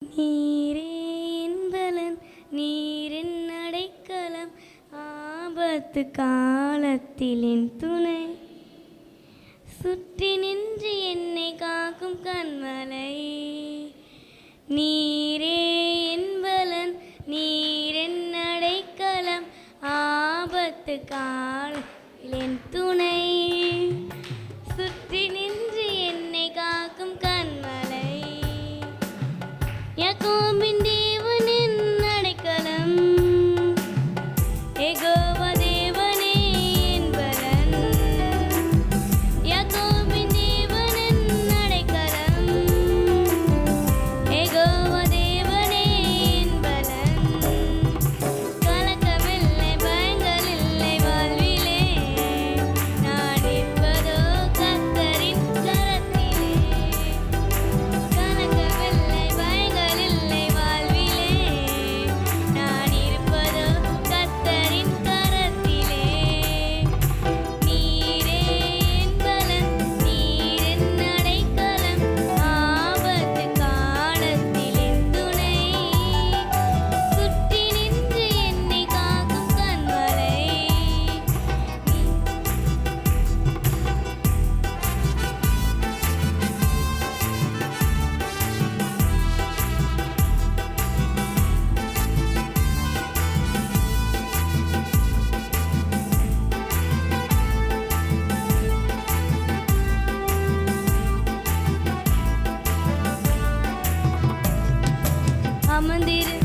நீரே என்பலன் நீரின் அடைக்கலம் ஆபத்து காலத்தில் என் துணை சுற்றி நின்று என்னை காக்கும் கண்மலை நீரே என்பலன் நீரின் அடைக்கலம் ஆபத்து காலத்தில் என் துணை சுற்றி நின்று என்னை காக்கும் கண்மலை யாக்கோபின் தேவனின் அடைக்கலம் யெகோவா தேவனே என் பலன் யாக்கோபின் தேவனின் அடைக்கலம் யெகோவா தேவனே என் பலன் கலக்கமில்லை பயங்களில்லை வாழ்விலே நான் இருப்பதோ கர்த்தரின் கரத்திலே கலக்கமில்லை பயங்களில்லை வாழ்விலே நான் இருப்பதோ கர்த்தரின் கரத்திலே நீரே என் பலன் நீரின் அடைக்கலம் ஆபத்து காலத்தில் என் துணை சுற்றி நின்று என்னை காக்கும் கண்மலை அமர்ந்திரு